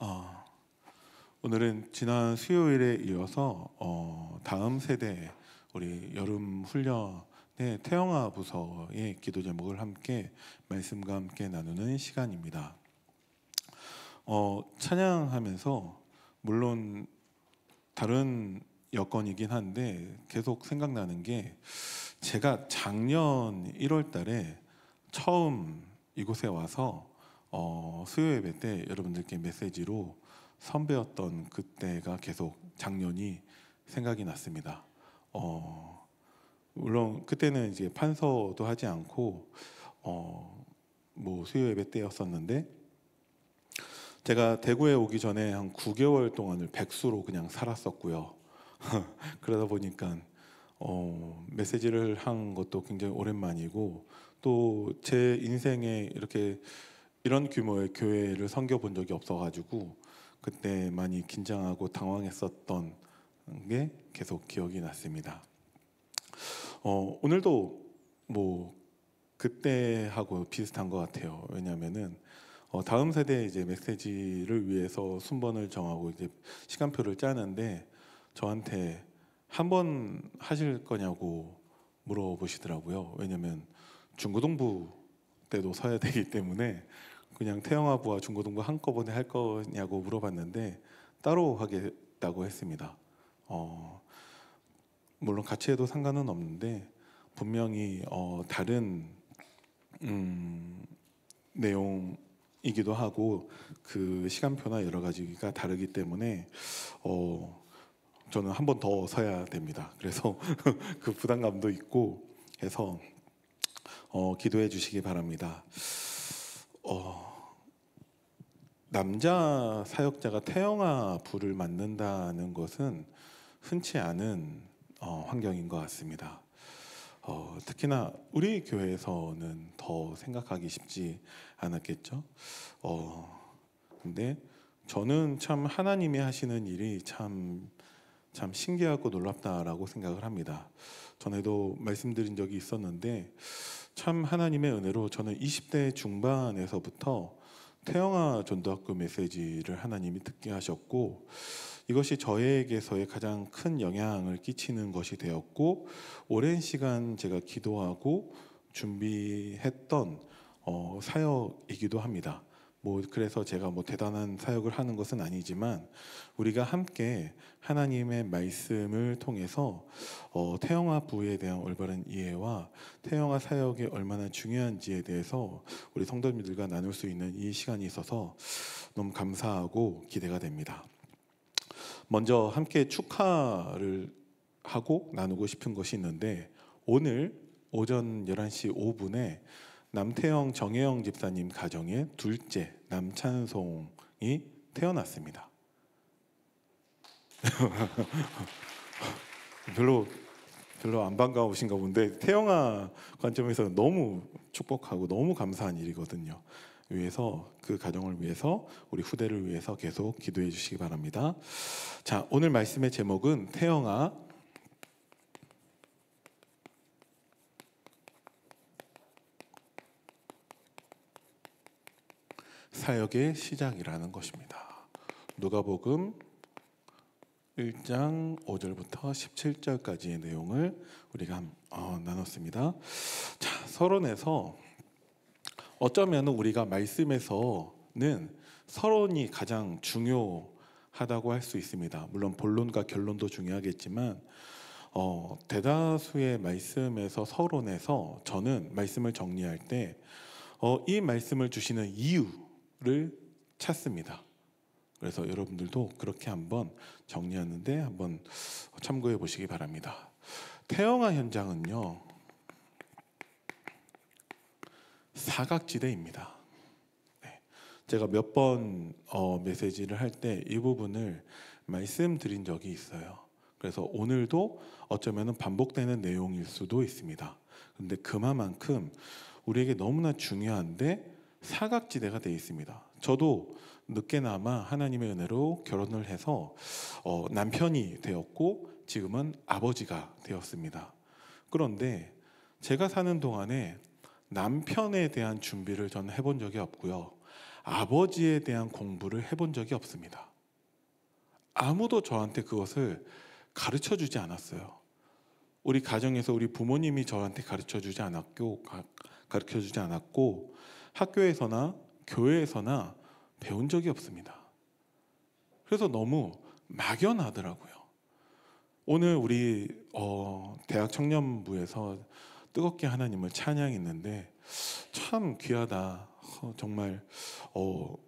어, 오늘은 지난 수요일에 이어서 다음 세대 우리 여름 훈련의 태영아 부서의 기도 제목을 함께 말씀과 함께 나누는 시간입니다. 찬양하면서 물론 다른 여건이긴 한데 계속 생각나는 게 제가 작년 1월 달에 처음 이곳에 와서 수요 예배 때 여러분들께 메시지로 선배였던 그때가 계속 작년이 생각이 났습니다. 물론 그때는 이제 판서도 하지 않고 뭐 수요 예배 때였었는데 제가 대구에 오기 전에 한 9개월 동안을 백수로 그냥 살았었고요. 그러다 보니까 메시지를 한 것도 굉장히 오랜만이고 또 제 인생에 이렇게 이런 규모의 교회를 섬겨본 적이 없어가지고 그때 많이 긴장하고 당황했었던 게 계속 기억이 났습니다. 오늘도 뭐 그때하고 비슷한 것 같아요. 왜냐하면은 다음 세대 이제 메시지를 위해서 순번을 정하고 이제 시간표를 짜는데 저한테 한 번 하실 거냐고 물어보시더라고요. 왜냐면 중고등부 때도 서야 되기 때문에 그냥 태영아부와 중고등부 한꺼번에 할 거냐고 물어봤는데 따로 하겠다고 했습니다. 물론 같이 해도 상관은 없는데 분명히 다른 내용이기도 하고 그 시간표나 여러 가지가 다르기 때문에 저는 한 번 더 서야 됩니다. 그래서 그 부담감도 있고 해서 기도해 주시기 바랍니다. 남자 사역자가 태영아 부를 맡는다는 것은 흔치 않은 환경인 것 같습니다. 특히나 우리 교회에서는 더 생각하기 쉽지 않았겠죠. 근데 저는 참 하나님이 하시는 일이 참 신기하고 놀랍다라고 생각을 합니다. 전에도 말씀드린 적이 있었는데 참 하나님의 은혜로 저는 20대 중반에서부터 태영아 전도학교 메시지를 하나님이 듣게 하셨고 이것이 저에게서의 가장 큰 영향을 끼치는 것이 되었고 오랜 시간 제가 기도하고 준비했던 사역이기도 합니다. 뭐 그래서 제가 뭐 대단한 사역을 하는 것은 아니지만 우리가 함께 하나님의 말씀을 통해서 태영아 부에 대한 올바른 이해와 태영아 사역이 얼마나 중요한지에 대해서 우리 성도님들과 나눌 수 있는 이 시간이 있어서 너무 감사하고 기대가 됩니다. 먼저 함께 축하를 하고 나누고 싶은 것이 있는데 오늘 오전 11시 5분에 남태영 정혜영 집사님 가정의 둘째 남찬송이 태어났습니다. 별로 안 반가우신가 본데 태영아 관점에서 너무 축복하고 너무 감사한 일이거든요. 위해서 그 가정을 위해서 우리 후대를 위해서 계속 기도해 주시기 바랍니다. 자, 오늘 말씀의 제목은 태영아 사역의 시작이라는 것입니다. 누가복음 1장 5절부터 17절까지의 내용을 우리가 나눴습니다. 자, 서론에서 어쩌면 우리가 말씀에서는 서론이 가장 중요하다고 할 수 있습니다. 물론 본론과 결론도 중요하겠지만 대다수의 말씀에서 서론에서 저는 말씀을 정리할 때 이 말씀을 주시는 이유를 찾습니다. 그래서 여러분들도 그렇게 한번 정리하는데 한번 참고해 보시기 바랍니다. 태영아 현장은요 사각지대입니다. 네. 제가 몇 번 메시지를 할 때 이 부분을 말씀드린 적이 있어요. 그래서 오늘도 어쩌면 반복되는 내용일 수도 있습니다. 그런데 그만큼 우리에게 너무나 중요한데 사각지대가 되어 있습니다. 저도 늦게나마 하나님의 은혜로 결혼을 해서 남편이 되었고 지금은 아버지가 되었습니다. 그런데 제가 사는 동안에 남편에 대한 준비를 저는 해본 적이 없고요. 아버지에 대한 공부를 해본 적이 없습니다. 아무도 저한테 그것을 가르쳐 주지 않았어요. 우리 가정에서 우리 부모님이 저한테 가르쳐 주지 않았고 학교에서나 교회에서나 배운 적이 없습니다. 그래서 너무 막연하더라고요. 오늘 우리 대학 청년부에서 뜨겁게 하나님을 찬양했는데 참 귀하다. 정말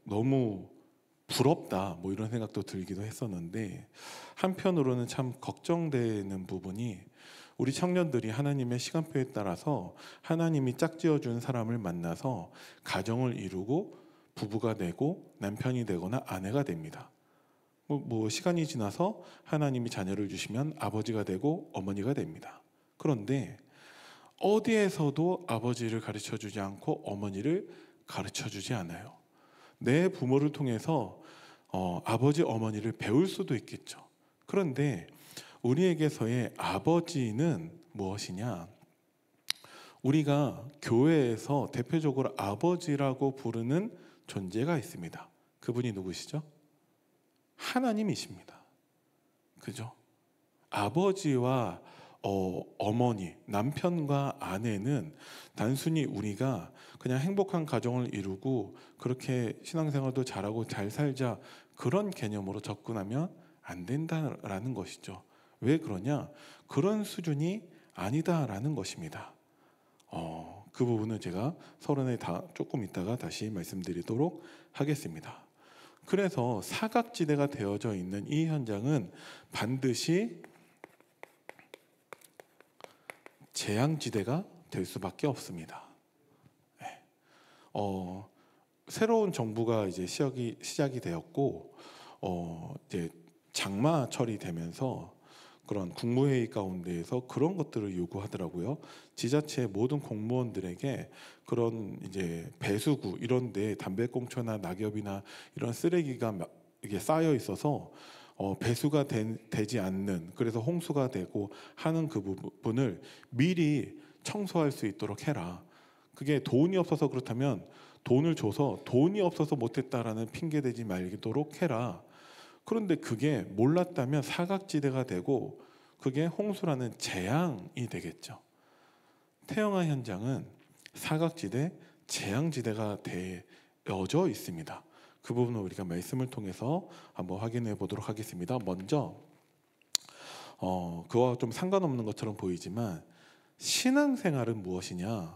너무 부럽다. 뭐 이런 생각도 들기도 했었는데 한편으로는 참 걱정되는 부분이 우리 청년들이 하나님의 시간표에 따라서 하나님이 짝지어준 사람을 만나서 가정을 이루고 부부가 되고 남편이 되거나 아내가 됩니다. 뭐 시간이 지나서 하나님이 자녀를 주시면 아버지가 되고 어머니가 됩니다. 그런데 어디에서도 아버지를 가르쳐주지 않고 어머니를 가르쳐주지 않아요. 내 부모를 통해서 아버지 어머니를 배울 수도 있겠죠. 그런데 우리에게서의 아버지는 무엇이냐? 우리가 교회에서 대표적으로 아버지라고 부르는 존재가 있습니다. 그분이 누구시죠? 하나님이십니다. 그죠? 아버지와 어머니, 남편과 아내는 단순히 우리가 그냥 행복한 가정을 이루고 그렇게 신앙생활도 잘하고 잘 살자 그런 개념으로 접근하면 안 된다라는 것이죠. 왜 그러냐? 그런 수준이 아니다라는 것입니다. 그 부분은 제가 서론에 조금 있다가 다시 말씀드리도록 하겠습니다. 그래서 사각지대가 되어져 있는 이 현장은 반드시 재앙지대가 될 수밖에 없습니다. 네. 새로운 정부가 이제 시작이 되었고 이제 장마철이 되면서 그런 국무회의 가운데에서 그런 것들을 요구하더라고요. 지자체 모든 공무원들에게 그런 이제 배수구 이런데 담배꽁초나 낙엽이나 이런 쓰레기가 이게 쌓여 있어서 배수가 되지 않는, 그래서 홍수가 되고 하는 그 부분을 미리 청소할 수 있도록 해라. 그게 돈이 없어서 그렇다면 돈을 줘서 돈이 없어서 못했다라는 핑계 대지 말도록 해라. 그런데 그게 몰랐다면 사각지대가 되고 그게 홍수라는 재앙이 되겠죠. 태영아 현장은 사각지대, 재앙지대가 되어져 있습니다. 그 부분을 우리가 말씀을 통해서 한번 확인해 보도록 하겠습니다. 먼저 그와 좀 상관없는 것처럼 보이지만 신앙생활은 무엇이냐?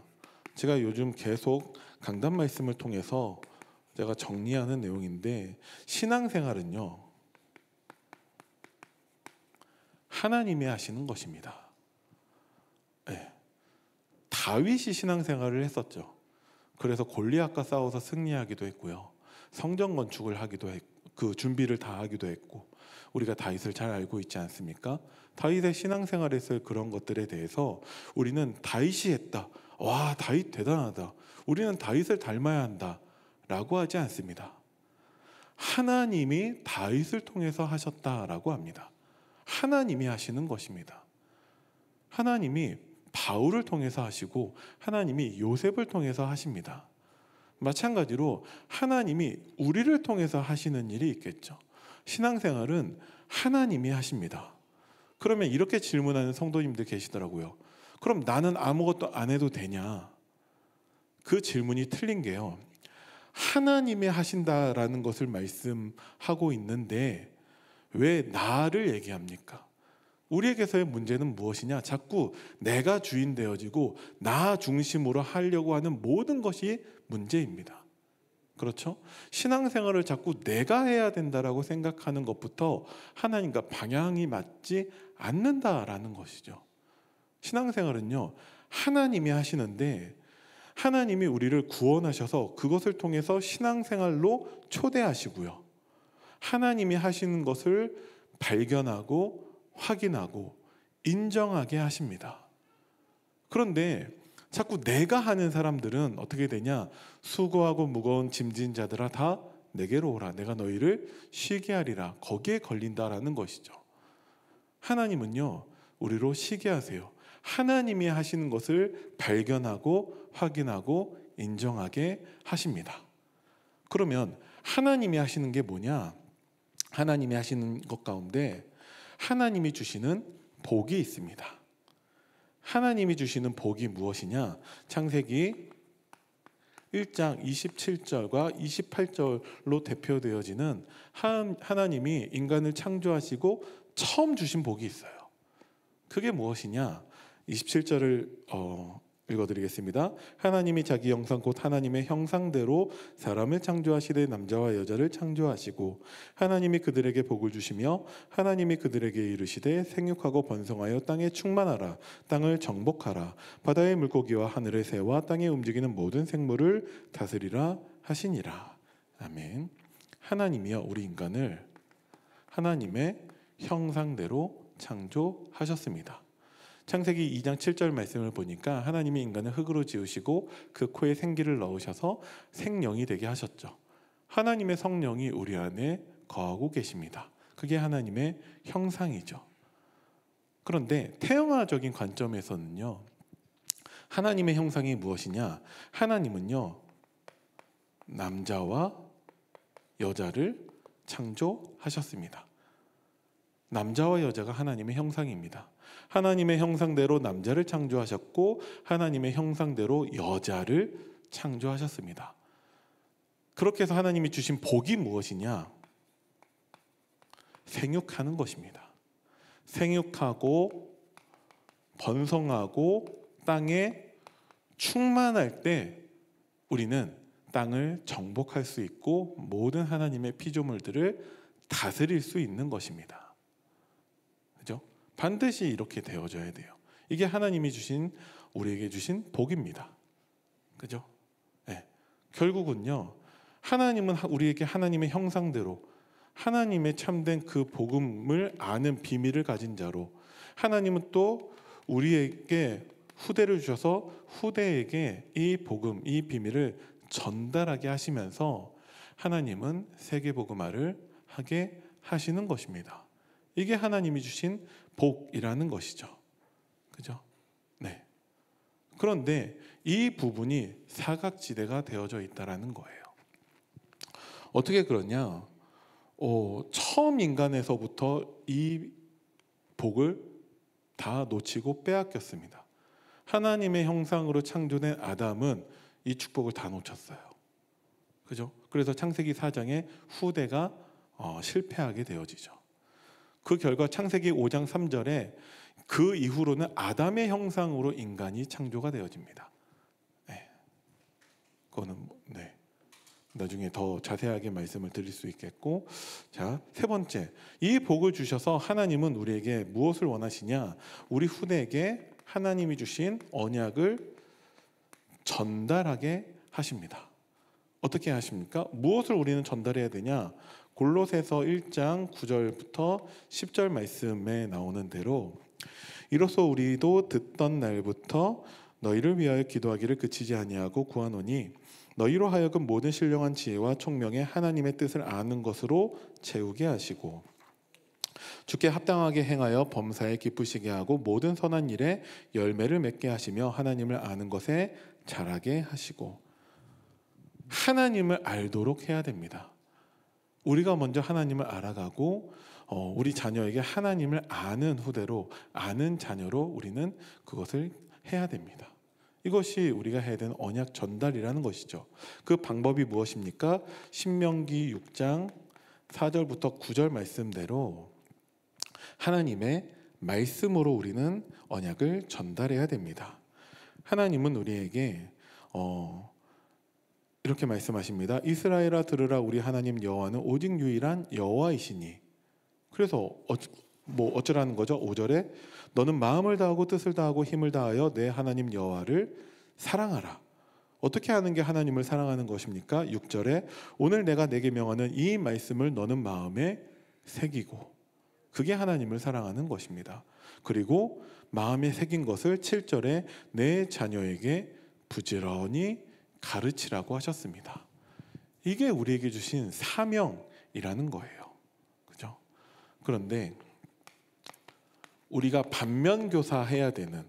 제가 요즘 계속 강단 말씀을 통해서 제가 정리하는 내용인데, 신앙생활은요 하나님이 하시는 것입니다. 네. 다윗이 신앙생활을 했었죠. 그래서 골리앗과 싸워서 승리하기도 했고요. 성전 건축을 하기도 했고, 그 준비를 다 하기도 했고, 우리가 다윗을 잘 알고 있지 않습니까? 다윗의 신앙생활에서 그런 것들에 대해서 우리는 다윗이 했다, 와 다윗 대단하다, 우리는 다윗을 닮아야 한다 라고 하지 않습니다. 하나님이 다윗을 통해서 하셨다라고 합니다. 하나님이 하시는 것입니다. 하나님이 바울을 통해서 하시고 하나님이 요셉을 통해서 하십니다. 마찬가지로 하나님이 우리를 통해서 하시는 일이 있겠죠. 신앙생활은 하나님이 하십니다. 그러면 이렇게 질문하는 성도님들 계시더라고요. 그럼 나는 아무것도 안 해도 되냐? 그 질문이 틀린 게요, 하나님이 하신다라는 것을 말씀하고 있는데 왜 나를 얘기합니까? 우리에게서의 문제는 무엇이냐? 자꾸 내가 주인 되어지고 나 중심으로 하려고 하는 모든 것이 문제입니다. 그렇죠? 신앙생활을 자꾸 내가 해야 된다라고 생각하는 것부터 하나님과 방향이 맞지 않는다라는 것이죠. 신앙생활은요 하나님이 하시는데, 하나님이 우리를 구원하셔서 그것을 통해서 신앙생활로 초대하시고요, 하나님이 하시는 것을 발견하고 확인하고 인정하게 하십니다. 그런데 자꾸 내가 하는 사람들은 어떻게 되냐? 수고하고 무거운 짐진 자들아 다 내게로 오라, 내가 너희를 쉬게 하리라. 거기에 걸린다라는 것이죠. 하나님은요 우리로 쉬게 하세요. 하나님이 하시는 것을 발견하고 확인하고 인정하게 하십니다. 그러면 하나님이 하시는 게 뭐냐? 하나님이 하시는 것 가운데 하나님이 주시는 복이 있습니다. 하나님이 주시는 복이 무엇이냐? 창세기 1장 27절과 28절로 대표되어지는 하나님이 인간을 창조하시고 처음 주신 복이 있어요. 그게 무엇이냐? 27절을 읽어드리겠습니다. 하나님이 자기 형상 곧 하나님의 형상대로 사람을 창조하시되 남자와 여자를 창조하시고 하나님이 그들에게 복을 주시며 하나님이 그들에게 이르시되 생육하고 번성하여 땅에 충만하라 땅을 정복하라 바다의 물고기와 하늘의 새와 땅에 움직이는 모든 생물을 다스리라 하시니라. 아멘. 하나님이여 우리 인간을 하나님의 형상대로 창조하셨습니다. 창세기 2장 7절 말씀을 보니까 하나님이 인간을 흙으로 지으시고 그 코에 생기를 넣으셔서 생명이 되게 하셨죠. 하나님의 성령이 우리 안에 거하고 계십니다. 그게 하나님의 형상이죠. 그런데 태영아적인 관점에서는요, 하나님의 형상이 무엇이냐? 하나님은요, 남자와 여자를 창조하셨습니다. 남자와 여자가 하나님의 형상입니다. 하나님의 형상대로 남자를 창조하셨고 하나님의 형상대로 여자를 창조하셨습니다. 그렇게 해서 하나님이 주신 복이 무엇이냐? 생육하는 것입니다. 생육하고 번성하고 땅에 충만할 때 우리는 땅을 정복할 수 있고 모든 하나님의 피조물들을 다스릴 수 있는 것입니다. 그죠? 반드시 이렇게 되어져야 돼요. 이게 하나님이 주신 우리에게 주신 복입니다. 그죠? 네. 결국은요, 하나님은 우리에게 하나님의 형상대로 하나님의 참된 그 복음을 아는 비밀을 가진 자로, 하나님은 또 우리에게 후대를 주셔서 후대에게 이 복음, 이 비밀을 전달하게 하시면서 하나님은 세계복음화를 하게 하시는 것입니다. 이게 하나님이 주신 복이라는 것이죠. 그죠? 네. 그런데 이 부분이 사각지대가 되어져 있다라는 거예요. 어떻게 그러냐? 처음 인간에서부터 이 복을 다 놓치고 빼앗겼습니다. 하나님의 형상으로 창조된 아담은 이 축복을 다 놓쳤어요. 그죠? 그래서 창세기 4장의 후대가 실패하게 되어지죠. 그 결과 창세기 5장 3절에 그 이후로는 아담의 형상으로 인간이 창조가 되어집니다. 네. 그거는 네. 나중에 더 자세하게 말씀을 드릴 수 있겠고, 자, 세 번째, 이 복을 주셔서 하나님은 우리에게 무엇을 원하시냐? 우리 후대에게 하나님이 주신 언약을 전달하게 하십니다. 어떻게 하십니까? 무엇을 우리는 전달해야 되냐? 골로새서 1장 9절부터 10절 말씀에 나오는 대로 이로써 우리도 듣던 날부터 너희를 위하여 기도하기를 그치지 아니하고 구하노니 너희로 하여금 모든 신령한 지혜와 총명의 하나님의 뜻을 아는 것으로 채우게 하시고 주께 합당하게 행하여 범사에 기쁘시게 하고 모든 선한 일에 열매를 맺게 하시며 하나님을 아는 것에 자라게 하시고. 하나님을 알도록 해야 됩니다. 우리가 먼저 하나님을 알아가고 우리 자녀에게 하나님을 아는 후대로, 아는 자녀로 우리는 그것을 해야 됩니다. 이것이 우리가 해야 되는 언약 전달이라는 것이죠. 그 방법이 무엇입니까? 신명기 6장 4절부터 9절 말씀대로 하나님의 말씀으로 우리는 언약을 전달해야 됩니다. 하나님은 우리에게 이렇게 말씀하십니다. 이스라엘아 들으라, 우리 하나님 여호와는 오직 유일한 여호와이시니. 그래서 어쩌라는 거죠? 5절에 너는 마음을 다하고 뜻을 다하고 힘을 다하여 내 하나님 여호와를 사랑하라. 어떻게 하는 게 하나님을 사랑하는 것입니까? 6절에 오늘 내가 내게 명하는 이 말씀을 너는 마음에 새기고. 그게 하나님을 사랑하는 것입니다. 그리고 마음에 새긴 것을 7절에 내 자녀에게 부지런히 가르치라고 하셨습니다. 이게 우리에게 주신 사명이라는 거예요. 그죠? 그런데 우리가 반면교사 해야 되는,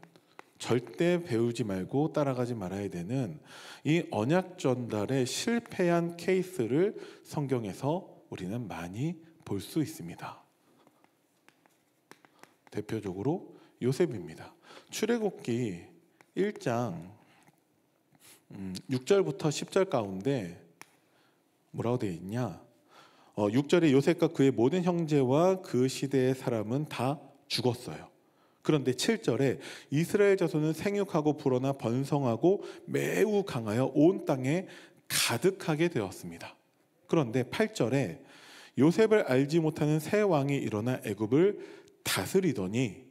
절대 배우지 말고 따라가지 말아야 되는 이 언약 전달에 실패한 케이스를 성경에서 우리는 많이 볼 수 있습니다. 대표적으로 요셉입니다. 출애굽기 1장 6절부터 10절 가운데 뭐라고 되어 있냐? 6절에 요셉과 그의 모든 형제와 그 시대의 사람은 다 죽었어요. 그런데 7절에 이스라엘 자손은 생육하고 불어나 번성하고 매우 강하여 온 땅에 가득하게 되었습니다. 그런데 8절에 요셉을 알지 못하는 새 왕이 일어나 애굽을 다스리더니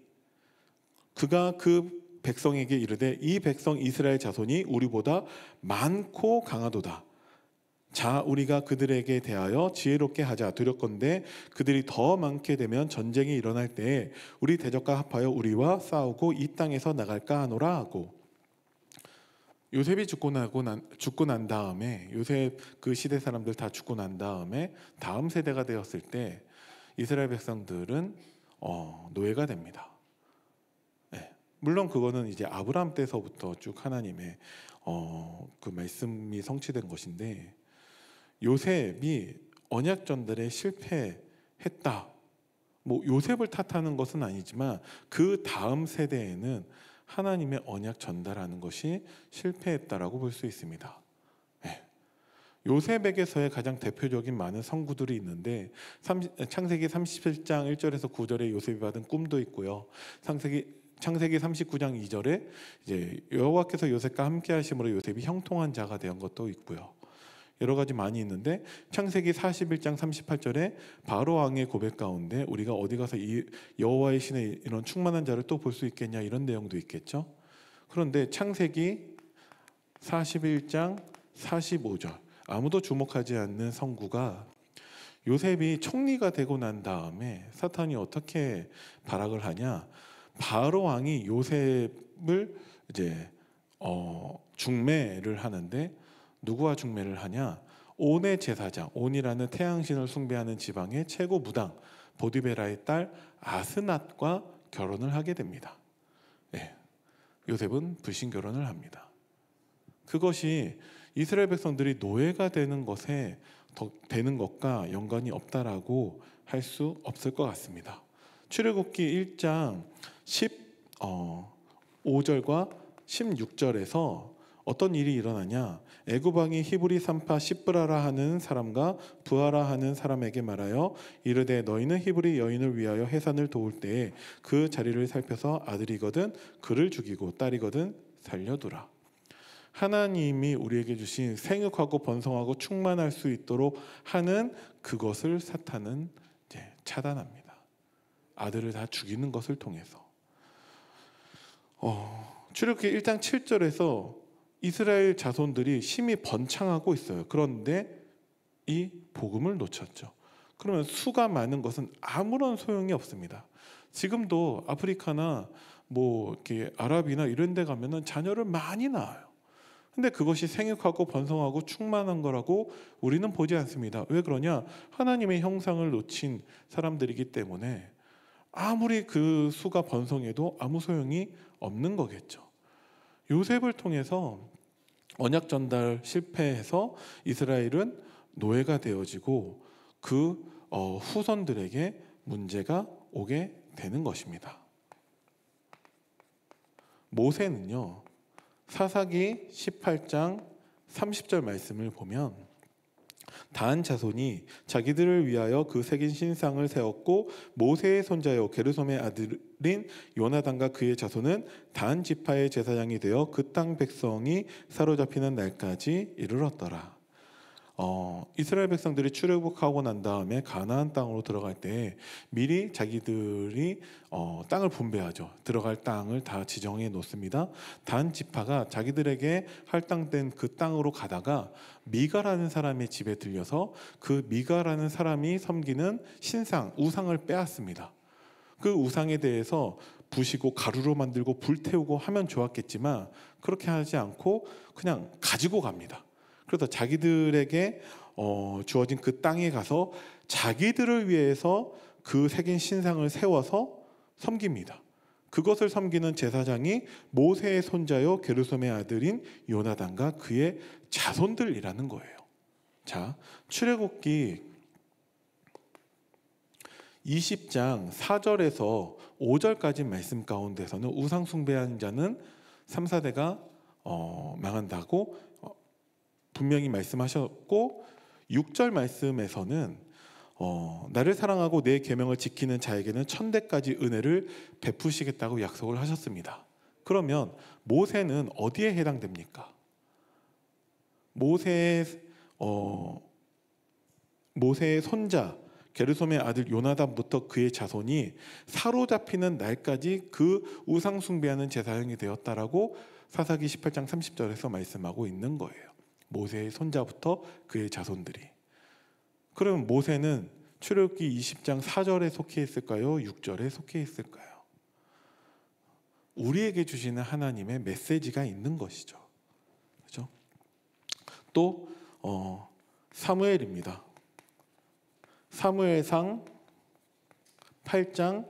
그가 그 백성에게 이르되 이 백성 이스라엘 자손이 우리보다 많고 강하도다. 자, 우리가 그들에게 대하여 지혜롭게 하자. 두렵건대 그들이 더 많게 되면 전쟁이 일어날 때에 우리 대적과 합하여 우리와 싸우고 이 땅에서 나갈까 하노라 하고, 요셉이 죽고 난 다음에, 요셉 그 시대 사람들 다 죽고 난 다음에 다음 세대가 되었을 때 이스라엘 백성들은 노예가 됩니다. 네. 물론 그거는 이제 아브라함 때서부터 쭉 하나님의 그 말씀이 성취된 것인데, 요셉이 언약 전달에 실패했다. 뭐 요셉을 탓하는 것은 아니지만 그 다음 세대에는 하나님의 언약 전달하는 것이 실패했다라고 볼 수 있습니다. 네. 요셉에게서의 가장 대표적인 많은 성구들이 있는데 창세기 37장 1절에서 9절에 요셉이 받은 꿈도 있고요. 창세기 39장 2절에 이제 여호와께서 요셉과 함께 하심으로 요셉이 형통한 자가 된 것도 있고요. 여러 가지 많이 있는데 창세기 41장 38절에 바로 왕의 고백 가운데 우리가 어디 가서 이 여호와의 신의 이런 충만한 자를 또 볼 수 있겠냐 이런 내용도 있겠죠. 그런데 창세기 41장 45절 아무도 주목하지 않는 성구가 요셉이 총리가 되고 난 다음에 사탄이 어떻게 발악을 하냐, 바로 왕이 요셉을 이제 중매를 하는데 누구와 중매를 하냐? 온의 제사장, 온이라는 태양신을 숭배하는 지방의 최고 무당 보디베라의 딸 아스낫과 결혼을 하게 됩니다. 네. 요셉은 불신 결혼을 합니다. 그것이 이스라엘 백성들이 노예가 되는 것과 연관이 없다라고 할 수 없을 것 같습니다. 출애굽기 1장 15절과 16절에서 어떤 일이 일어나냐? 애굽 왕이 히브리 산파 시브라라 하는 사람과 부하라 하는 사람에게 말하여 이르되 너희는 히브리 여인을 위하여 해산을 도울 때에 그 자리를 살펴서 아들이거든 그를 죽이고 딸이거든 살려두라. 하나님이 우리에게 주신 생육하고 번성하고 충만할 수 있도록 하는 그것을 사탄은 이제 차단합니다. 아들을 다 죽이는 것을 통해서. 출애굽기 1장 7절에서 이스라엘 자손들이 심히 번창하고 있어요. 그런데 이 복음을 놓쳤죠. 그러면 수가 많은 것은 아무런 소용이 없습니다. 지금도 아프리카나 뭐 이렇게 아랍이나 이런 데 가면은 자녀를 많이 낳아요. 근데 그것이 생육하고 번성하고 충만한 거라고 우리는 보지 않습니다. 왜 그러냐? 하나님의 형상을 놓친 사람들이기 때문에 아무리 그 수가 번성해도 아무 소용이 없는 거겠죠. 요셉을 통해서 언약 전달 실패해서 이스라엘은 노예가 되어지고 그 후손들에게 문제가 오게 되는 것입니다. 모세는요, 사사기 18장 30절 말씀을 보면 단 자손이 자기들을 위하여 그 새긴 신상을 세웠고 모세의 손자요 게르솜의 아들인 요나단과 그의 자손은 단 지파의 제사장이 되어 그 땅 백성이 사로잡히는 날까지 이르렀더라. 이스라엘 백성들이 출애굽하고 난 다음에 가나안 땅으로 들어갈 때 미리 자기들이 땅을 분배하죠. 들어갈 땅을 다 지정해 놓습니다. 단 지파가 자기들에게 할당된 그 땅으로 가다가 미가라는 사람의 집에 들려서 그 미가라는 사람이 섬기는 신상, 우상을 빼앗습니다. 그 우상에 대해서 부시고 가루로 만들고 불태우고 하면 좋았겠지만 그렇게 하지 않고 그냥 가지고 갑니다. 그래서 자기들에게 주어진 그 땅에 가서 자기들을 위해서 그 새긴 신상을 세워서 섬깁니다. 그것을 섬기는 제사장이 모세의 손자요 게르솜의 아들인 요나단과 그의 자손들이라는 거예요. 자, 출애굽기 20장 4절에서 5절까지 말씀 가운데서는 우상 숭배한 자는 3, 4대가 망한다고 분명히 말씀하셨고, 6절 말씀에서는 나를 사랑하고 내 계명을 지키는 자에게는 1000대까지 은혜를 베푸시겠다고 약속을 하셨습니다. 그러면 모세는 어디에 해당됩니까? 모세의 손자 게르솜의 아들 요나단부터 그의 자손이 사로잡히는 날까지 그 우상 숭배하는 제사장이 되었다라고 사사기 18장 30절에서 말씀하고 있는 거예요. 모세의 손자부터 그의 자손들이. 그럼 모세는 출애굽기 20장 4절에 속해 있을까요? 6절에 속해 있을까요? 우리에게 주시는 하나님의 메시지가 있는 것이죠. 그렇죠? 또 사무엘입니다. 사무엘상 8장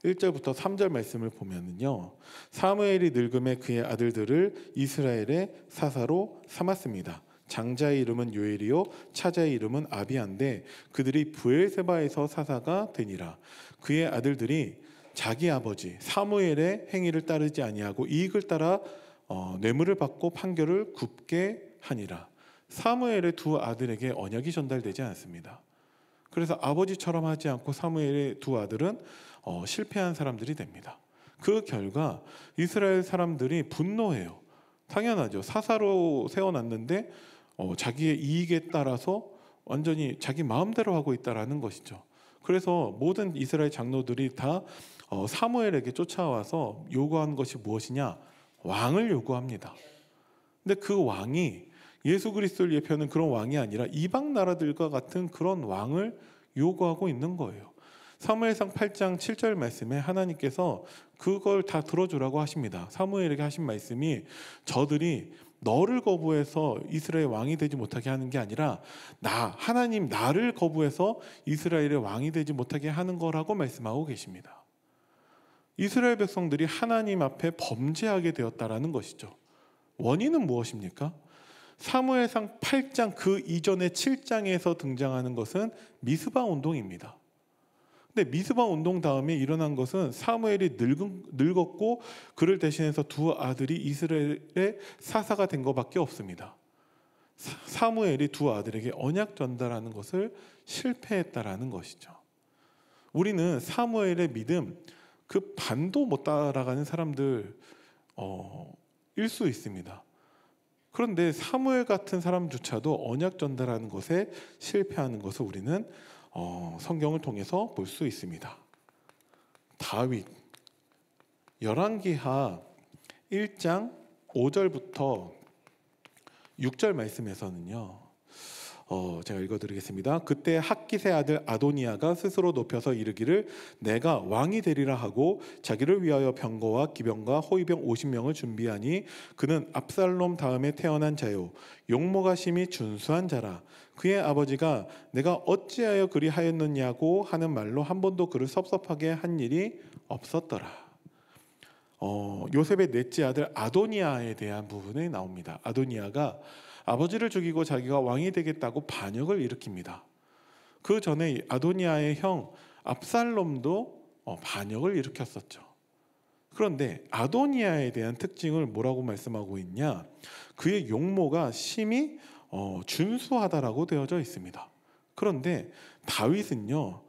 1절부터 3절 말씀을 보면은요, 사무엘이 늙음에 그의 아들들을 이스라엘의 사사로 삼았습니다. 장자의 이름은 요엘이요 차자의 이름은 아비아인데 그들이 브엘세바에서 사사가 되니라. 그의 아들들이 자기 아버지 사무엘의 행위를 따르지 아니하고 이익을 따라 뇌물을 받고 판결을 굽게 하니라. 사무엘의 두 아들에게 언약이 전달되지 않습니다. 그래서 아버지처럼 하지 않고 사무엘의 두 아들은 실패한 사람들이 됩니다. 그 결과 이스라엘 사람들이 분노해요. 당연하죠. 사사로 세워놨는데 자기의 이익에 따라서 완전히 자기 마음대로 하고 있다라는 것이죠. 그래서 모든 이스라엘 장로들이 다 사무엘에게 쫓아와서 요구한 것이 무엇이냐? 왕을 요구합니다. 근데 그 왕이 예수 그리스도를 예표하는 그런 왕이 아니라 이방 나라들과 같은 그런 왕을 요구하고 있는 거예요. 사무엘상 8장 7절 말씀에 하나님께서 그걸 다 들어주라고 하십니다. 사무엘에게 하신 말씀이 저들이 너를 거부해서 이스라엘 왕이 되지 못하게 하는 게 아니라 하나님 나를 거부해서 이스라엘의 왕이 되지 못하게 하는 거라고 말씀하고 계십니다. 이스라엘 백성들이 하나님 앞에 범죄하게 되었다라는 것이죠. 원인은 무엇입니까? 사무엘상 8장 그 이전의 7장에서 등장하는 것은 미스바 운동입니다. 근데 미스바 운동 다음에 일어난 것은 사무엘이 늙었고 그를 대신해서 두 아들이 이스라엘의 사사가 된 것밖에 없습니다. 사무엘이 두 아들에게 언약 전달하는 것을 실패했다라는 것이죠. 우리는 사무엘의 믿음 그 반도 못 따라가는 사람들 일 수 있습니다. 그런데 사무엘 같은 사람조차도 언약 전달하는 것에 실패하는 것을 우리는 성경을 통해서 볼 수 있습니다. 다윗 열왕기하 1장 5절부터 6절 말씀에서는요, 제가 읽어드리겠습니다. 그때 핫깃의 아들 아도니아가 스스로 높여서 이르기를 내가 왕이 되리라 하고 자기를 위하여 병거와 기병과 호위병 50명을 준비하니 그는 압살롬 다음에 태어난 자요 용모가 심히 준수한 자라. 그의 아버지가 내가 어찌하여 그리하였느냐고 하는 말로 한 번도 그를 섭섭하게 한 일이 없었더라. 요셉의 넷째 아들 아도니아에 대한 부분이 나옵니다. 아도니아가 아버지를 죽이고 자기가 왕이 되겠다고 반역을 일으킵니다. 그 전에 아도니아의 형 압살롬도 반역을 일으켰었죠. 그런데 아도니아에 대한 특징을 뭐라고 말씀하고 있냐? 그의 용모가 심히 준수하다라고 되어져 있습니다. 그런데 다윗은요,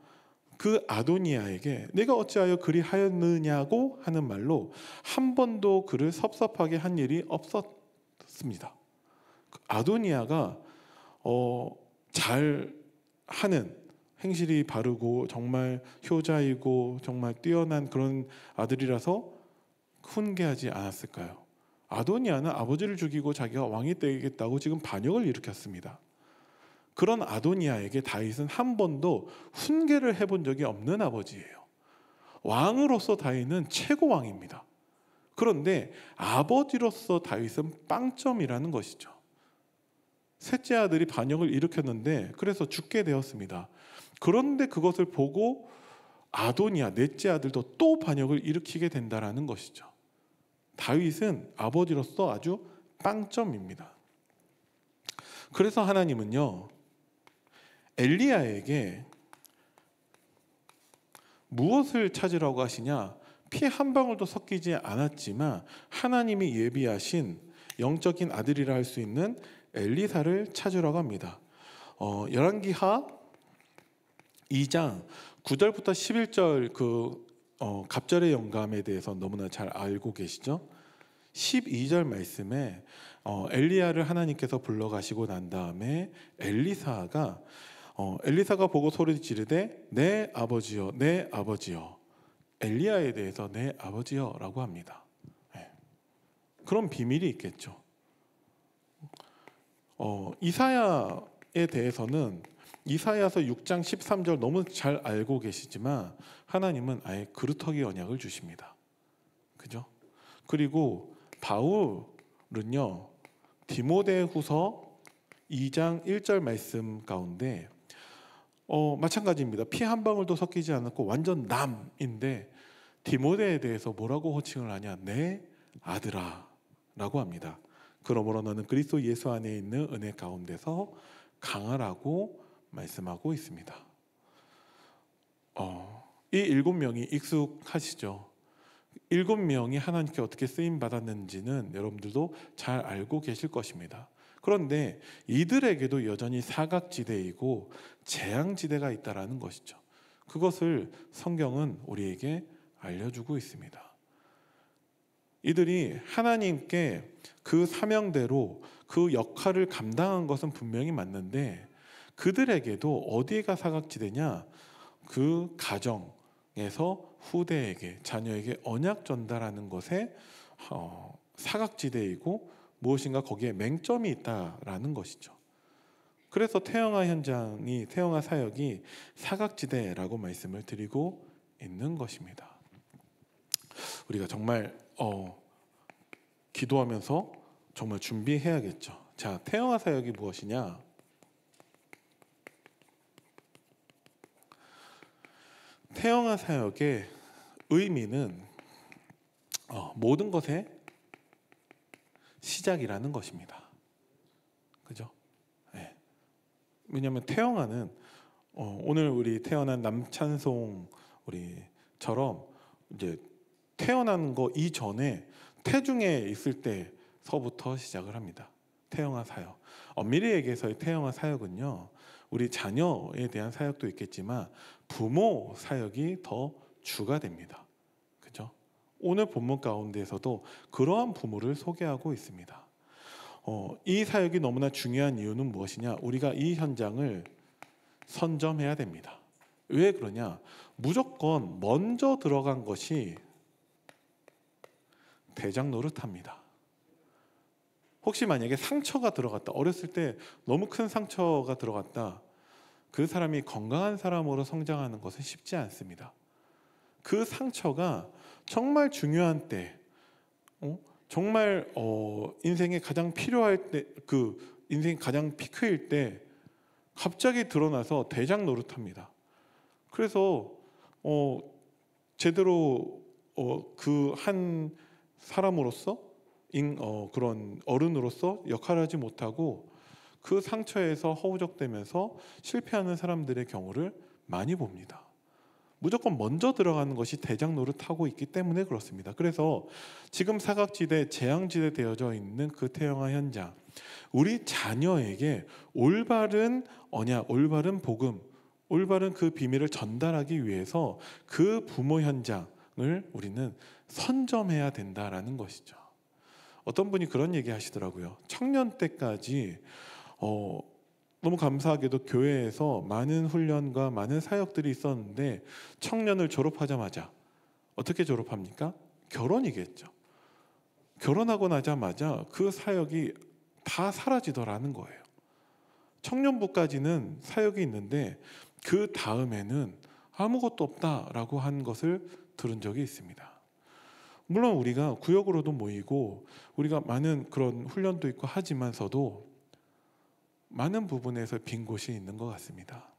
그 아도니아에게 내가 어찌하여 그리하였느냐고 하는 말로 한 번도 그를 섭섭하게 한 일이 없었습니다. 아도니아가 잘 하는, 행실이 바르고 정말 효자이고 정말 뛰어난 그런 아들이라서 훈계하지 않았을까요? 아도니아는 아버지를 죽이고 자기가 왕이 되겠다고 지금 반역을 일으켰습니다. 그런 아도니아에게 다윗은 한 번도 훈계를 해본 적이 없는 아버지예요. 왕으로서 다윗은 최고 왕입니다. 그런데 아버지로서 다윗은 빵점이라는 것이죠. 셋째 아들이 반역을 일으켰는데 그래서 죽게 되었습니다. 그런데 그것을 보고 아도니아 넷째 아들도 또 반역을 일으키게 된다라는 것이죠. 다윗은 아버지로서 아주 빵점입니다. 그래서 하나님은요, 엘리야에게 무엇을 찾으라고 하시냐? 피 한 방울도 섞이지 않았지만 하나님이 예비하신 영적인 아들이라 할 수 있는 엘리사를 찾으라고 합니다. 열왕기하 2장 9절부터 11절 갑절의 영감에 대해서 너무나 잘 알고 계시죠? 12절 말씀에 엘리야를 하나님께서 불러가시고 난 다음에 엘리사가 보고 소리 지르되 내 아버지여 내 아버지여, 엘리야에 대해서 내 아버지여 라고 합니다. 그런 비밀이 있겠죠. 이사야에 대해서는 이사야서 6장 13절 너무 잘 알고 계시지만 하나님은 아예 그루터기 언약을 주십니다. 그죠? 그리고 바울은요, 디모데후서 2장 1절 말씀 가운데 마찬가지입니다. 피 한 방울도 섞이지 않았고 완전 남인데 디모데에 대해서 뭐라고 호칭을 하냐? 내 아들아 라고 합니다. 그러므로 너는 그리스도 예수 안에 있는 은혜 가운데서 강하라고 말씀하고 있습니다. 이 7명이 익숙하시죠? 7명이 하나님께 어떻게 쓰임 받았는지는 여러분들도 잘 알고 계실 것입니다. 그런데 이들에게도 여전히 사각지대이고 재앙지대가 있다라는 것이죠. 그것을 성경은 우리에게 알려주고 있습니다. 이들이 하나님께 그 사명대로 그 역할을 감당한 것은 분명히 맞는데 그들에게도 어디가 사각지대냐? 그 가정에서 후대에게, 자녀에게 언약 전달하는 것에 사각지대이고 무엇인가 거기에 맹점이 있다라는 것이죠. 그래서 태영아 사역이 사각지대라고 말씀을 드리고 있는 것입니다. 우리가 정말 기도하면서 정말 준비해야겠죠. 자, 태영아 사역이 무엇이냐? 태영아 사역의 의미는 모든 것의 시작이라는 것입니다. 그죠? 네. 왜냐하면 태영아는 오늘 우리 태어난 남찬송 우리처럼 이제 태어난 거 이전에 태중에 있을 때서부터 시작을 합니다. 태영아 사역. 엄밀히 얘기해서의 태영아 사역은요, 우리 자녀에 대한 사역도 있겠지만 부모 사역이 더 주가 됩니다. 그죠? 오늘 본문 가운데에서도 그러한 부모를 소개하고 있습니다. 이 사역이 너무나 중요한 이유는 무엇이냐? 우리가 이 현장을 선점해야 됩니다. 왜 그러냐? 무조건 먼저 들어간 것이 대장 노릇합니다. 혹시 만약에 상처가 들어갔다, 어렸을 때 너무 큰 상처가 들어갔다, 그 사람이 건강한 사람으로 성장하는 것은 쉽지 않습니다. 그 상처가 정말 중요한 때, 정말 인생에 가장 필요할 때, 그 인생이 가장 피크일 때 갑자기 드러나서 대장 노릇합니다. 그래서 제대로 그 한 사람으로서 그런 어른으로서 역할을 하지 못하고 그 상처에서 허우적대면서 실패하는 사람들의 경우를 많이 봅니다. 무조건 먼저 들어가는 것이 대장 노릇하고 있기 때문에 그렇습니다. 그래서 지금 사각지대, 재앙지대 되어져 있는 그 태영아 현장, 우리 자녀에게 올바른 언약, 올바른 복음, 올바른 그 비밀을 전달하기 위해서 그 부모 현장을 우리는 선점해야 된다라는 것이죠. 어떤 분이 그런 얘기 하시더라고요. 청년 때까지 너무 감사하게도 교회에서 많은 훈련과 많은 사역들이 있었는데 청년을 졸업하자마자 어떻게 졸업합니까? 결혼이겠죠. 결혼하고 나자마자 그 사역이 다 사라지더라는 거예요. 청년부까지는 사역이 있는데 그 다음에는 아무것도 없다라고 한 것을 들은 적이 있습니다. 물론 우리가 구역으로도 모이고 우리가 많은 그런 훈련도 있고 하지만서도 많은 부분에서 빈 곳이 있는 것 같습니다.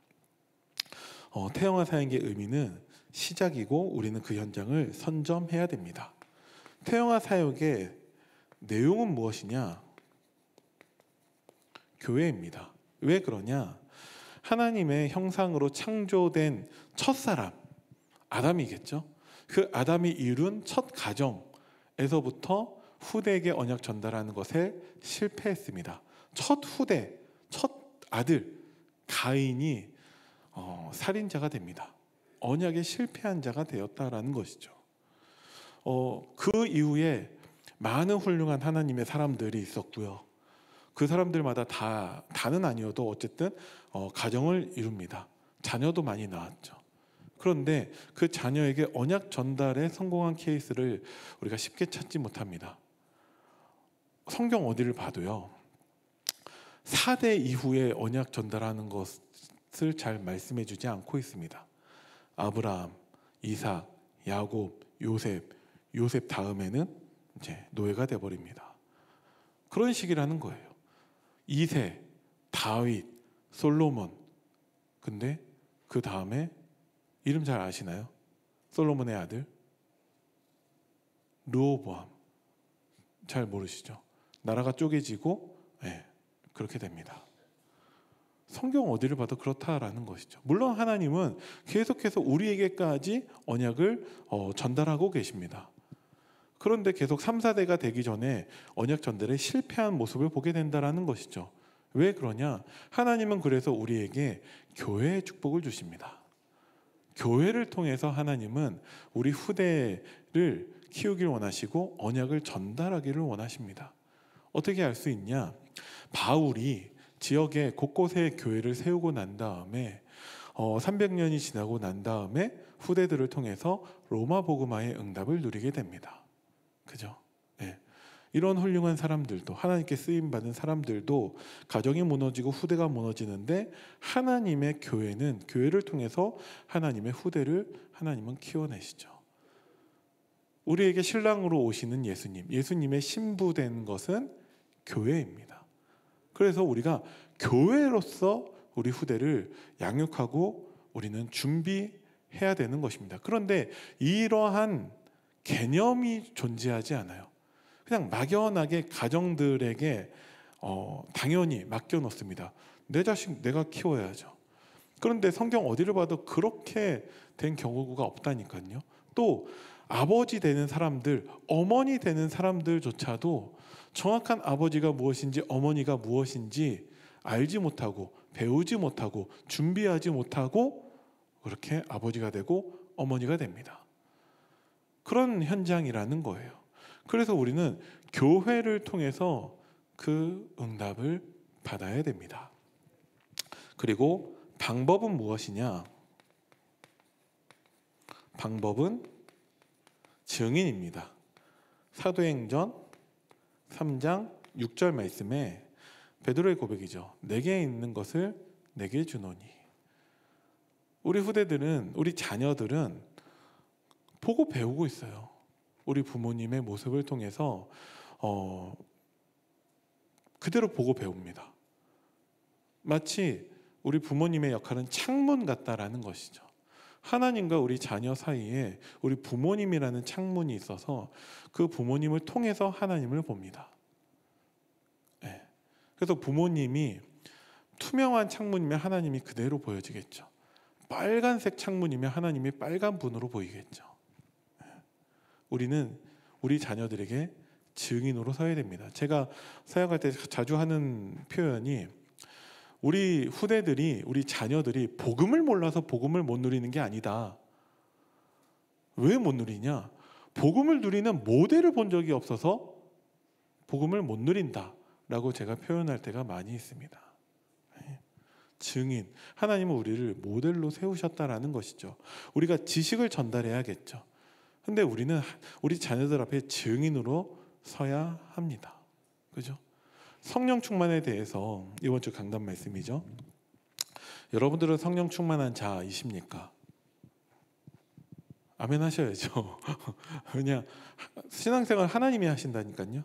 태영아 사역의 의미는 시작이고 우리는 그 현장을 선점해야 됩니다. 태영아 사역의 내용은 무엇이냐? 교회입니다. 왜 그러냐? 하나님의 형상으로 창조된 첫사람 아담이겠죠. 그 아담이 이룬 첫 가정에서부터 후대에게 언약 전달하는 것에 실패했습니다. 첫 후대, 첫 아들 가인이 살인자가 됩니다. 언약에 실패한 자가 되었다라는 것이죠. 그 이후에 많은 훌륭한 하나님의 사람들이 있었고요. 그 사람들마다 다는 아니어도 어쨌든 가정을 이룹니다. 자녀도 많이 낳았죠. 그런데 그 자녀에게 언약 전달에 성공한 케이스를 우리가 쉽게 찾지 못합니다. 성경 어디를 봐도요, 4대 이후에 언약 전달하는 것을 잘 말씀해 주지 않고 있습니다. 아브라함, 이삭, 야곱, 요셉 다음에는 이제 노예가 되어버립니다. 그런 식이라는 거예요. 2세, 다윗, 솔로몬. 근데 그 다음에 이름 잘 아시나요? 솔로몬의 아들 르호보암. 잘 모르시죠? 나라가 쪼개지고 그렇게 됩니다. 성경 어디를 봐도 그렇다라는 것이죠. 물론 하나님은 계속해서 우리에게까지 언약을 전달하고 계십니다. 그런데 계속 3, 4대가 되기 전에 언약 전달에 실패한 모습을 보게 된다는 것이죠. 왜 그러냐? 하나님은 그래서 우리에게 교회의 축복을 주십니다. 교회를 통해서 하나님은 우리 후대를 키우길 원하시고 언약을 전달하기를 원하십니다. 어떻게 알 수 있냐? 바울이 지역에 곳곳에 교회를 세우고 난 다음에 300년이 지나고 난 다음에 후대들을 통해서 로마 복음화의 응답을 누리게 됩니다. 그죠? 이런 훌륭한 사람들도, 하나님께 쓰임받은 사람들도 가정이 무너지고 후대가 무너지는데 하나님의 교회는, 교회를 통해서 하나님의 후대를 하나님은 키워내시죠. 우리에게 신랑으로 오시는 예수님의 신부된 것은 교회입니다. 그래서 우리가 교회로서 우리 후대를 양육하고 우리는 준비해야 되는 것입니다. 그런데 이러한 개념이 존재하지 않아요. 그냥 막연하게 가정들에게 당연히 맡겨놓습니다. 내 자식 내가 키워야죠. 그런데 성경 어디를 봐도 그렇게 된 경우가 없다니까요. 또 아버지 되는 사람들, 어머니 되는 사람들조차도 정확한 아버지가 무엇인지 어머니가 무엇인지 알지 못하고 배우지 못하고 준비하지 못하고 그렇게 아버지가 되고 어머니가 됩니다. 그런 현장이라는 거예요. 그래서 우리는 교회를 통해서 그 응답을 받아야 됩니다. 그리고 방법은 무엇이냐? 방법은 증인입니다. 사도행전 3장 6절 말씀에 베드로의 고백이죠. 내게 있는 것을 내게 주노니. 우리 후대들은, 우리 자녀들은 보고 배우고 있어요. 우리 부모님의 모습을 통해서 그대로 보고 배웁니다. 마치 우리 부모님의 역할은 창문 같다라는 것이죠. 하나님과 우리 자녀 사이에 우리 부모님이라는 창문이 있어서 그 부모님을 통해서 하나님을 봅니다. 그래서 부모님이 투명한 창문이면 하나님이 그대로 보여지겠죠. 빨간색 창문이면 하나님이 빨간 분으로 보이겠죠. 우리는 우리 자녀들에게 증인으로 서야 됩니다. 제가 사역할 때 자주 하는 표현이, 우리 후대들이, 우리 자녀들이 복음을 몰라서 복음을 못 누리는 게 아니다. 왜 못 누리냐? 복음을 누리는 모델을 본 적이 없어서 복음을 못 누린다 라고 제가 표현할 때가 많이 있습니다. 증인, 하나님은 우리를 모델로 세우셨다라는 것이죠. 우리가 지식을 전달해야겠죠. 근데 우리는 우리 자녀들 앞에 증인으로 서야 합니다. 그죠? 성령 충만에 대해서 이번 주 강단 말씀이죠. 여러분들은 성령 충만한 자이십니까? 아멘 하셔야죠. 그냥 신앙생활 하나님이 하신다니까요.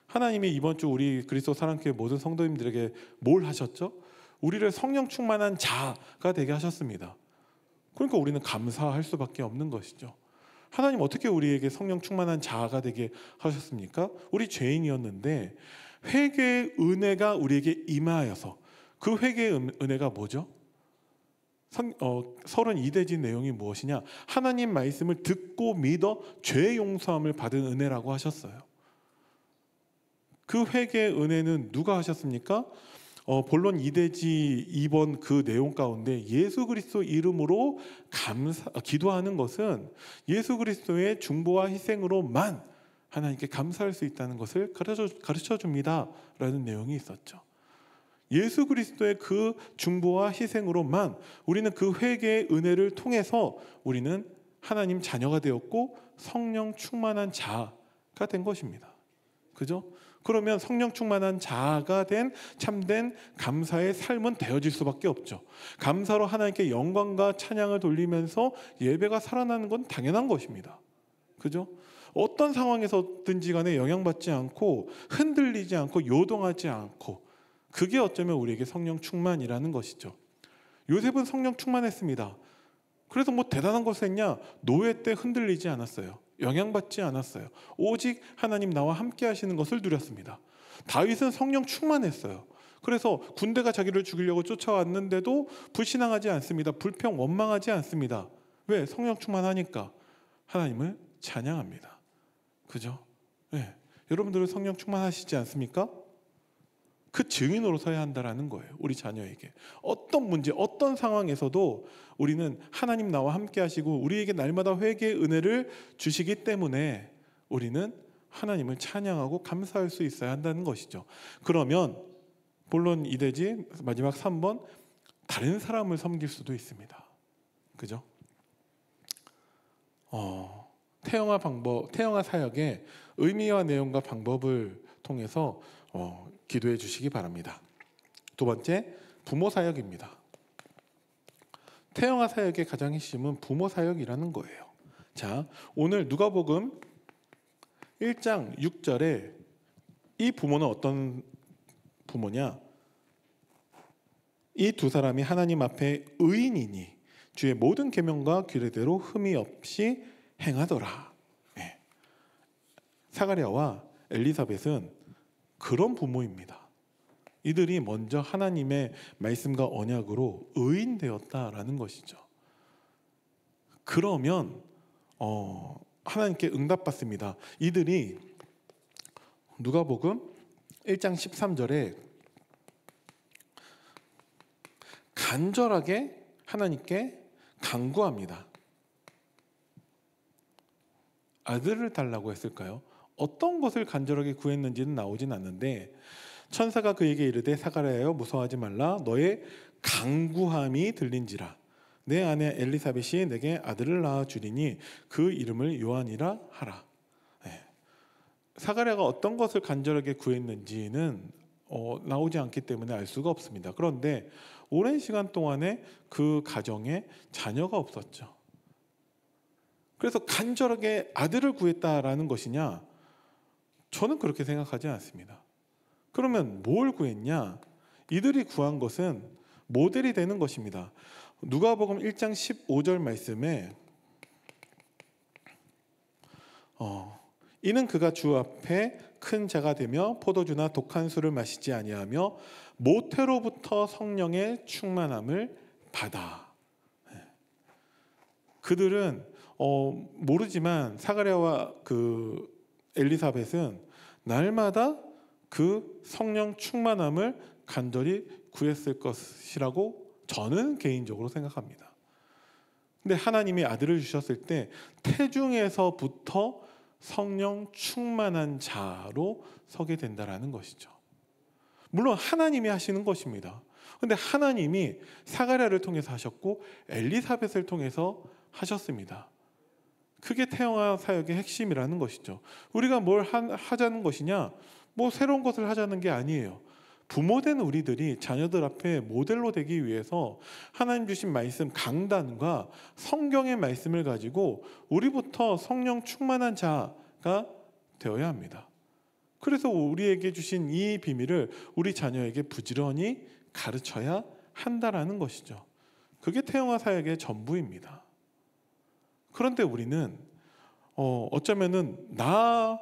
하나님이 이번 주 우리 그리스도 사랑교회 모든 성도님들에게 뭘 하셨죠? 우리를 성령 충만한 자가 되게 하셨습니다. 그러니까 우리는 감사할 수밖에 없는 것이죠. 하나님 어떻게 우리에게 성령 충만한 자아가 되게 하셨습니까? 우리 죄인이었는데 회개의 은혜가 우리에게 임하여서, 그 회개의 은혜가 뭐죠? 32대지 내용이 무엇이냐? 하나님 말씀을 듣고 믿어 죄 용서함을 받은 은혜라고 하셨어요. 그 회개의 은혜는 누가 하셨습니까? 본론 2대지 2번 그 내용 가운데 예수 그리스도 이름으로 기도하는 것은 예수 그리스도의 중보와 희생으로만 하나님께 감사할 수 있다는 것을 가르쳐 줍니다 라는 내용이 있었죠. 예수 그리스도의 그 중보와 희생으로만 우리는 그 회개의 은혜를 통해서 우리는 하나님 자녀가 되었고 성령 충만한 자가 된 것입니다. 그죠? 그러면 성령 충만한 자아가 된 참된 감사의 삶은 되어질 수밖에 없죠. 감사로 하나님께 영광과 찬양을 돌리면서 예배가 살아나는 건 당연한 것입니다. 그죠? 어떤 상황에서든지 간에 영향받지 않고 흔들리지 않고 요동하지 않고, 그게 어쩌면 우리에게 성령 충만이라는 것이죠. 요셉은 성령 충만했습니다. 그래서 뭐 대단한 것을 했냐? 노예 때 흔들리지 않았어요. 영향받지 않았어요. 오직 하나님 나와 함께 하시는 것을 누렸습니다. 다윗은 성령 충만했어요. 그래서 군대가 자기를 죽이려고 쫓아왔는데도 불신앙하지 않습니다. 불평 원망하지 않습니다. 왜? 성령 충만하니까 하나님을 찬양합니다. 그죠? 네. 여러분들은 성령 충만하시지 않습니까? 그 증인으로 서야 한다라는 거예요. 우리 자녀에게 어떤 문제, 어떤 상황에서도 우리는 하나님 나와 함께 하시고 우리에게 날마다 회개의 은혜를 주시기 때문에 우리는 하나님을 찬양하고 감사할 수 있어야 한다는 것이죠. 그러면 본론 2대지 마지막 3번, 다른 사람을 섬길 수도 있습니다. 그죠? 태영아 사역의 의미와 내용과 방법을 통해서 기도해 주시기 바랍니다. 두 번째, 부모 사역입니다. 태영아 사역의 가장 핵심은 부모 사역이라는 거예요. 자, 오늘 누가복음 1장 6절에 이 부모는 어떤 부모냐? 이 두 사람이 하나님 앞에 의인이니 주의 모든 계명과 규례대로 흠이 없이 행하더라. 네. 사가랴와 엘리사벳은 그런 부모입니다. 이들이 먼저 하나님의 말씀과 언약으로 의인되었다라는 것이죠. 그러면 하나님께 응답받습니다. 이들이 누가복음 1장 13절에 간절하게 하나님께 간구합니다. 아들을 달라고 했을까요? 어떤 것을 간절하게 구했는지는 나오진 않는데, 천사가 그에게 이르되 사가랴여 무서워하지 말라, 너의 간구함이 들린지라. 내 아내 엘리사벳이 내게 아들을 낳아 주리니 그 이름을 요한이라 하라. 네. 사가랴가 어떤 것을 간절하게 구했는지는 나오지 않기 때문에 알 수가 없습니다. 그런데 오랜 시간 동안에 그 가정에 자녀가 없었죠. 그래서 간절하게 아들을 구했다라는 것이냐? 저는 그렇게 생각하지 않습니다. 그러면 뭘 구했냐? 이들이 구한 것은 모델이 되는 것입니다. 누가복음 1장 15절 말씀에 이는 그가 주 앞에 큰 자가 되며 포도주나 독한 술을 마시지 아니하며 모태로부터 성령의 충만함을 받아. 그들은 모르지만 사가랴와 그 엘리사벳은 날마다 그 성령 충만함을 간절히 구했을 것이라고 저는 개인적으로 생각합니다. 근데 하나님이 아들을 주셨을 때 태중에서부터 성령 충만한 자로 서게 된다라는 것이죠. 물론 하나님이 하시는 것입니다. 근데 하나님이 사가랴를 통해서 하셨고 엘리사벳을 통해서 하셨습니다. 그게 태영아 사역의 핵심이라는 것이죠. 우리가 뭘 하자는 것이냐? 뭐 새로운 것을 하자는 게 아니에요. 부모된 우리들이 자녀들 앞에 모델로 되기 위해서 하나님 주신 말씀, 강단과 성경의 말씀을 가지고 우리부터 성령 충만한 자가 되어야 합니다. 그래서 우리에게 주신 이 비밀을 우리 자녀에게 부지런히 가르쳐야 한다라는 것이죠. 그게 태영아 사역의 전부입니다. 그런데 우리는 어쩌면은 나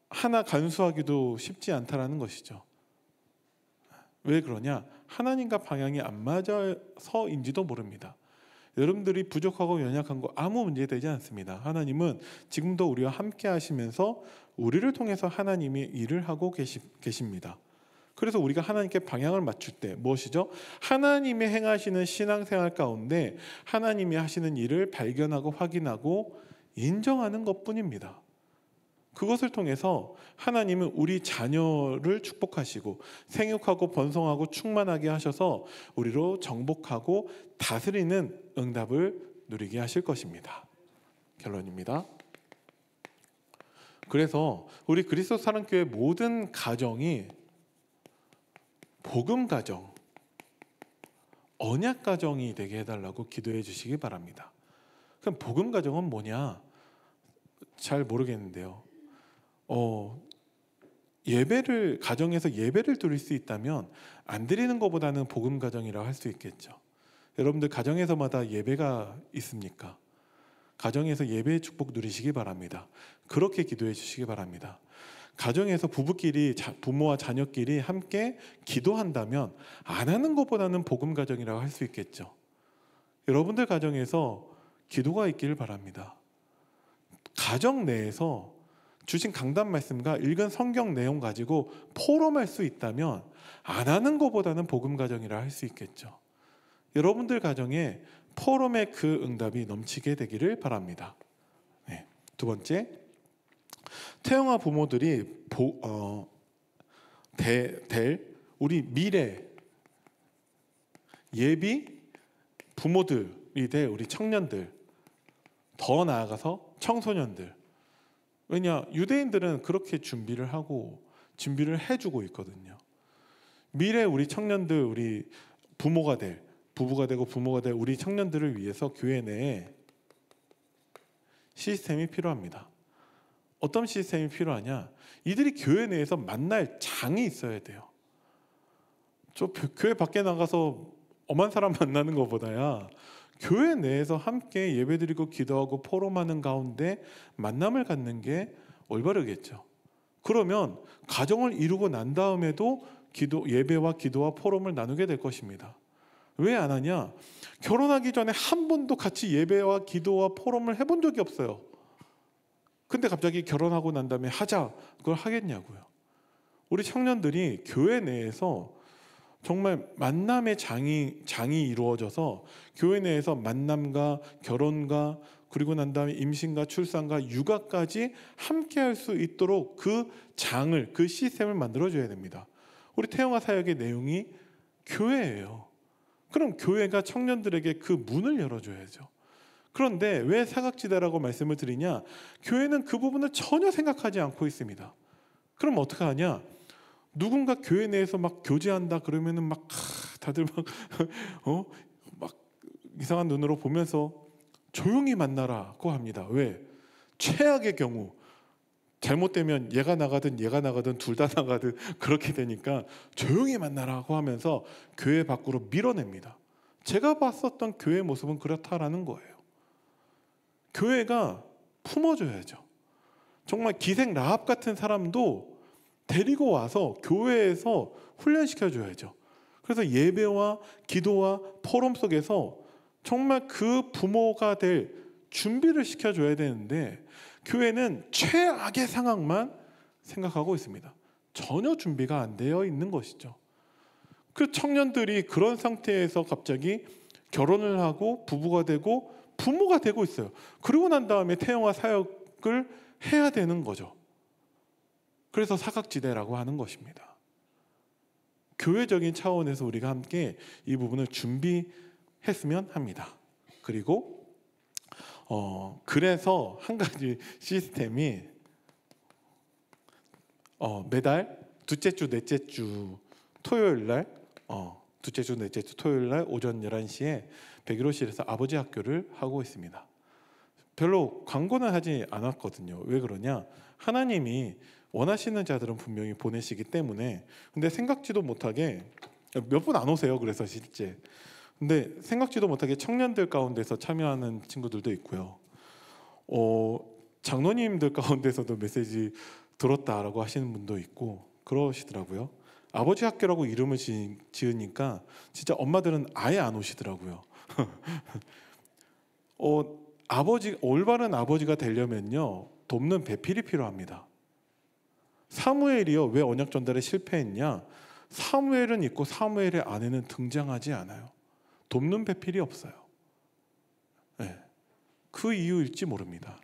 하나 간수하기도 쉽지 않다라는 것이죠. 왜 그러냐? 하나님과 방향이 안 맞아서인지도 모릅니다. 여러분들이 부족하고 연약한 거 아무 문제 되지 않습니다. 하나님은 지금도 우리와 함께 하시면서 우리를 통해서 하나님이 일을 하고 계십니다. 그래서 우리가 하나님께 방향을 맞출 때 무엇이죠? 하나님이 행하시는 신앙생활 가운데 하나님이 하시는 일을 발견하고 확인하고 인정하는 것뿐입니다. 그것을 통해서 하나님은 우리 자녀를 축복하시고 생육하고 번성하고 충만하게 하셔서 우리로 정복하고 다스리는 응답을 누리게 하실 것입니다. 결론입니다. 그래서 우리 그리스도 사랑교회 모든 가정이 복음 가정, 언약 가정이 되게 해달라고 기도해 주시기 바랍니다. 그럼 복음 가정은 뭐냐? 잘 모르겠는데요. 예배를 가정에서 예배를 드릴 수 있다면 안 드리는 것보다는 복음 가정이라고 할 수 있겠죠. 여러분들 가정에서마다 예배가 있습니까? 가정에서 예배의 축복 누리시기 바랍니다. 그렇게 기도해 주시기 바랍니다. 가정에서 부부끼리 부모와 자녀끼리 함께 기도한다면 안 하는 것보다는 복음 가정이라고 할 수 있겠죠. 여러분들 가정에서 기도가 있기를 바랍니다. 가정 내에서 주신 강단 말씀과 읽은 성경 내용 가지고 포럼할 수 있다면 안 하는 것보다는 복음 가정이라 할 수 있겠죠. 여러분들 가정에 포럼의 그 응답이 넘치게 되기를 바랍니다. 네. 두 번째, 태영아 부모들이 될 우리 미래 예비 부모들이 될 우리 청년들, 더 나아가서 청소년들. 왜냐, 유대인들은 그렇게 준비를 하고 준비를 해주고 있거든요. 미래 우리 청년들, 우리 부모가 될, 부부가 되고 부모가 될 우리 청년들을 위해서 교회 내에 시스템이 필요합니다. 어떤 시스템이 필요하냐? 이들이 교회 내에서 만날 장이 있어야 돼요. 저 교회 밖에 나가서 엄한 사람 만나는 것보다야 교회 내에서 함께 예배드리고 기도하고 포럼하는 가운데 만남을 갖는 게 올바르겠죠. 그러면 가정을 이루고 난 다음에도 예배와 기도와 포럼을 나누게 될 것입니다. 왜 안 하냐? 결혼하기 전에 한 번도 같이 예배와 기도와 포럼을 해본 적이 없어요. 근데 갑자기 결혼하고 난 다음에 하자, 그걸 하겠냐고요. 우리 청년들이 교회 내에서 정말 만남의 장이 이루어져서 교회 내에서 만남과 결혼과 그리고 난 다음에 임신과 출산과 육아까지 함께 할 수 있도록 그 장을, 그 시스템을 만들어줘야 됩니다. 우리 태영아 사역의 내용이 교회예요. 그럼 교회가 청년들에게 그 문을 열어줘야죠. 그런데 왜 사각지대라고 말씀을 드리냐? 교회는 그 부분을 전혀 생각하지 않고 있습니다. 그럼 어떻게 하냐? 누군가 교회 내에서 막 교제한다 그러면은 막 다들 막 이상한 눈으로 보면서 조용히 만나라고 합니다. 왜? 최악의 경우 잘못되면 얘가 나가든 둘 다 나가든 그렇게 되니까 조용히 만나라고 하면서 교회 밖으로 밀어냅니다. 제가 봤었던 교회 모습은 그렇다라는 거예요. 교회가 품어줘야죠. 정말 기생 라합 같은 사람도 데리고 와서 교회에서 훈련시켜줘야죠. 그래서 예배와 기도와 포럼 속에서 정말 그 부모가 될 준비를 시켜줘야 되는데 교회는 최악의 상황만 생각하고 있습니다. 전혀 준비가 안 되어 있는 것이죠. 그 청년들이 그런 상태에서 갑자기 결혼을 하고 부부가 되고 부모가 되고 있어요. 그러고 난 다음에 태영아 사역을 해야 되는 거죠. 그래서 사각지대라고 하는 것입니다. 교회적인 차원에서 우리가 함께 이 부분을 준비했으면 합니다. 그리고 그래서 한 가지 시스템이 매달 둘째 주, 넷째 주 토요일 날 둘째 주, 넷째 주 토요일 날 오전 11시에 101호실에서 아버지 학교를 하고 있습니다. 별로 광고는 하지 않았거든요. 왜 그러냐? 하나님이 원하시는 자들은 분명히 보내시기 때문에. 근데 생각지도 못하게 몇 분 안 오세요. 그래서 실제 근데 생각지도 못하게 청년들 가운데서 참여하는 친구들도 있고요. 장로님들 가운데서도 메시지 들었다라고 하시는 분도 있고 그러시더라고요. 아버지 학교라고 이름을 지으니까 진짜 엄마들은 아예 안 오시더라고요. 올바른 아버지가 되려면요, 돕는 배필이 필요합니다. 사무엘이요, 왜 언약 전달에 실패했냐? 사무엘은 있고 사무엘의 아내는 등장하지 않아요. 돕는 배필이 없어요. 네, 그 이유일지 모릅니다.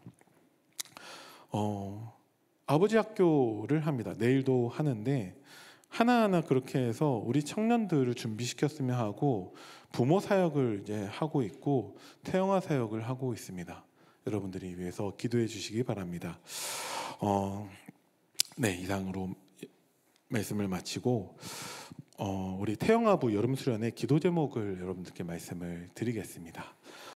아버지 학교를 합니다. 내일도 하는데 하나하나 그렇게 해서 우리 청년들을 준비시켰으면 하고 부모 사역을 이제 하고 있고 태영아 사역을 하고 있습니다. 여러분들이 위해서 기도해 주시기 바랍니다. 네, 이상으로 말씀을 마치고 우리 태영아부 여름 수련의 기도 제목을 여러분들께 말씀을 드리겠습니다.